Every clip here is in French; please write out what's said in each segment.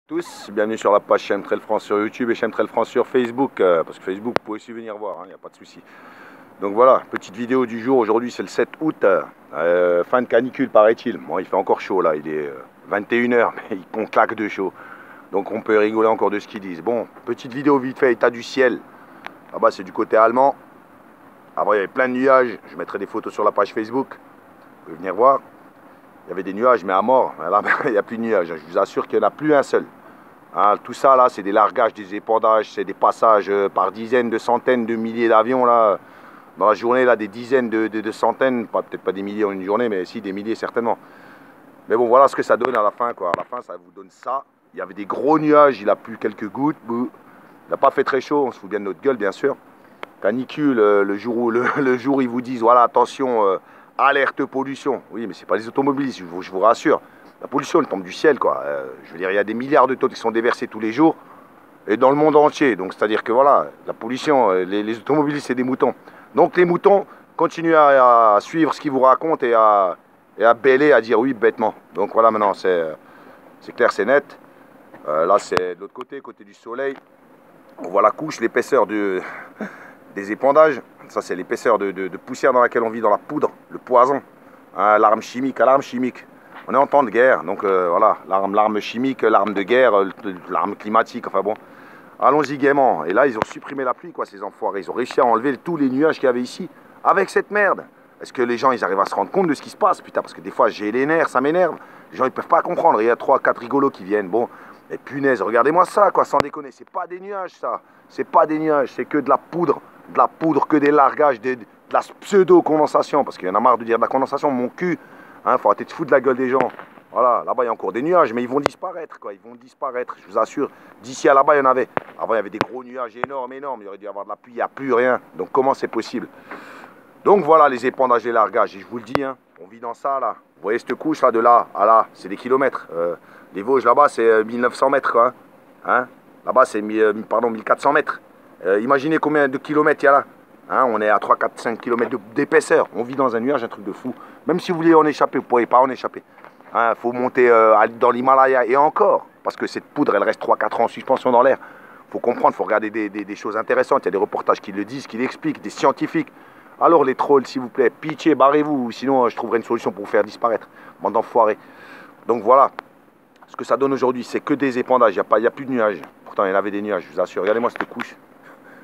Tous, bienvenue sur la page Chemtrail France sur YouTube et Chemtrail France sur Facebook, parce que Facebook vous pouvez aussi venir voir, il n'y a pas de souci. Donc voilà, petite vidéo du jour, aujourd'hui c'est le 7 août, fin de canicule paraît-il. Bon, il fait encore chaud là, il est 21 h, mais on claque de chaud. Donc on peut rigoler encore de ce qu'ils disent. Bon, petite vidéo vite fait, état du ciel. Là-bas c'est du côté allemand. Avant il y avait plein de nuages, je mettrai des photos sur la page Facebook, vous pouvez venir voir. Il y avait des nuages mais à mort, là il n'y a plus de nuages, je vous assure qu'il n'y en a plus un seul. Hein, tout ça là, c'est des largages, des épandages, c'est des passages par dizaines, de centaines, de milliers d'avions là. Dans la journée là, des dizaines de centaines, peut-être pas des milliers en une journée, mais si des milliers certainement. Mais bon, voilà ce que ça donne à la fin quoi. À la fin, ça vous donne ça. Il y avait des gros nuages, il a plu quelques gouttes. Il n'a pas fait très chaud, on se fout bien de notre gueule bien sûr. Canicule, le jour où ils vous disent voilà attention, alerte pollution. Oui, mais c'est pas les automobilistes, je vous rassure. La pollution, elle tombe du ciel, quoi. Je veux dire, il y a des milliards de tonnes qui sont déversés tous les jours, et dans le monde entier. Donc, c'est-à-dire que, voilà, la pollution, les automobilistes, c'est des moutons. Donc, les moutons continuent à suivre ce qu'ils vous racontent et à bêler, à dire oui, bêtement. Donc, voilà, maintenant, c'est clair, c'est net. Là, c'est de l'autre côté, côté du soleil. On voit la couche, l'épaisseur des épandages. Ça, c'est l'épaisseur de poussière dans laquelle on vit, dans la poudre, le poison. Hein, l'arme chimique, alarme chimique. On est en temps de guerre, donc voilà, l'arme chimique, l'arme de guerre, l'arme climatique, enfin bon. Allons-y gaiement. Et là, ils ont supprimé la pluie, quoi, ces enfoirés. Ils ont réussi à enlever tous les nuages qu'il y avait ici, avec cette merde. Est-ce que les gens, ils arrivent à se rendre compte de ce qui se passe? Putain, parce que des fois, j'ai les nerfs, ça m'énerve. Les gens, ils peuvent pas comprendre. Il y a 3-4 rigolos qui viennent. Bon, mais punaise, regardez-moi ça, quoi, sans déconner. C'est pas des nuages, ça. C'est pas des nuages, c'est que de la poudre. De la poudre, que des largages, de la pseudo-condensation. Parce qu'il y en a marre de dire de la condensation, mon cul. Hein, faut arrêter de foutre de la gueule des gens. Voilà, là-bas il y a encore des nuages, mais ils vont disparaître, quoi. Ils vont disparaître, je vous assure. D'ici à là-bas, il y en avait. Avant, il y avait des gros nuages énormes. Il y aurait dû y avoir de la pluie, il n'y a plus rien. Donc, comment c'est possible? Donc, voilà les épandages et largages. Et je vous le dis, hein, on vit dans ça, là. Vous voyez cette couche, là, de là à là, c'est des kilomètres. Les Vosges, là-bas, c'est 1900 mètres, quoi. Hein, là-bas, c'est 1400 mètres. Imaginez combien de kilomètres il y a là. Hein, on est à 3, 4, 5 km d'épaisseur. On vit dans un nuage, un truc de fou. Même si vous voulez en échapper, vous ne pourrez pas en échapper. Hein, faut monter dans l'Himalaya et encore. Parce que cette poudre, elle reste 3-4 ans en suspension dans l'air. Il faut comprendre, il faut regarder des choses intéressantes. Il y a des reportages qui le disent, qui l'expliquent, des scientifiques. Alors les trolls, s'il vous plaît, pitié, barrez-vous. Sinon, je trouverai une solution pour vous faire disparaître. Bande d'enfoirés. Donc voilà. Ce que ça donne aujourd'hui, c'est que des épandages. Il n'y a plus de nuages. Pourtant, il y en avait des nuages, je vous assure. Regardez-moi cette couche.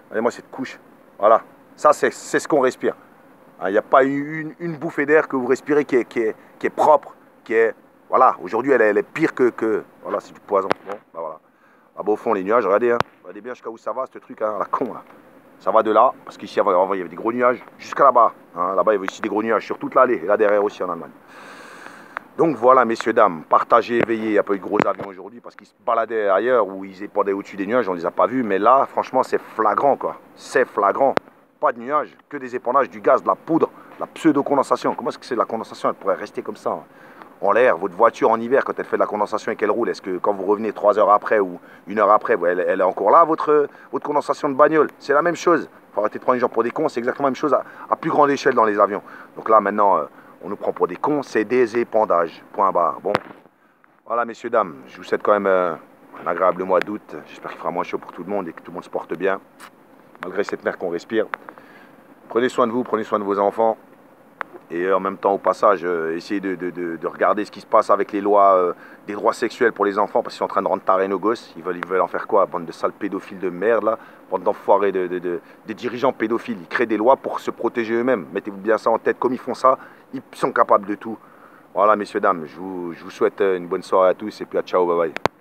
Regardez-moi cette couche. Voilà. Ça, c'est ce qu'on respire. Il n'y a pas une bouffée d'air que vous respirez qui est propre, qui est... Voilà, aujourd'hui, elle est pire que... Voilà, c'est du poison. Bon, bah voilà. Là-bas au fond, les nuages, regardez, hein. Regardez bien jusqu'à où ça va, ce truc, hein, la con, là. Ça va de là, parce qu'ici, avant, il y avait des gros nuages, jusqu'à là-bas. Hein. Là-bas, il y avait aussi des gros nuages sur toute l'allée, et là derrière aussi en Allemagne. Donc voilà, messieurs, dames, partagez, veillez. Il n'y a pas eu de gros avions aujourd'hui, parce qu'ils se baladaient ailleurs, où ils épandaient au-dessus des nuages, on ne les a pas vus. Mais là, franchement, c'est flagrant, quoi. C'est flagrant. Pas de nuages, que des épandages, du gaz, de la poudre, la pseudo-condensation. Comment est-ce que c'est de la condensation? Elle pourrait rester comme ça, hein, en l'air. Votre voiture en hiver, quand elle fait de la condensation et qu'elle roule, est-ce que quand vous revenez 3 heures après ou 1 heure après, elle est encore là, votre condensation de bagnole? C'est la même chose. Il faut arrêter de prendre les gens pour des cons, c'est exactement la même chose à plus grande échelle dans les avions. Donc là, maintenant, on nous prend pour des cons, c'est des épandages. Point barre. Bon, voilà, messieurs, dames, je vous souhaite quand même un agréable mois d'août. J'espère qu'il fera moins chaud pour tout le monde et que tout le monde se porte bien, malgré cette mer qu'on respire. Prenez soin de vous, prenez soin de vos enfants. Et en même temps, au passage, essayez de regarder ce qui se passe avec les lois des droits sexuels pour les enfants, parce qu'ils sont en train de rendre tarés nos gosses. Ils veulent en faire quoi? Bande de sales pédophiles de merde, là. Bande d'enfoirés, des dirigeants pédophiles. Ils créent des lois pour se protéger eux-mêmes. Mettez-vous bien ça en tête. Comme ils font ça, ils sont capables de tout. Voilà, messieurs, dames, je vous souhaite une bonne soirée à tous et puis à ciao, bye bye.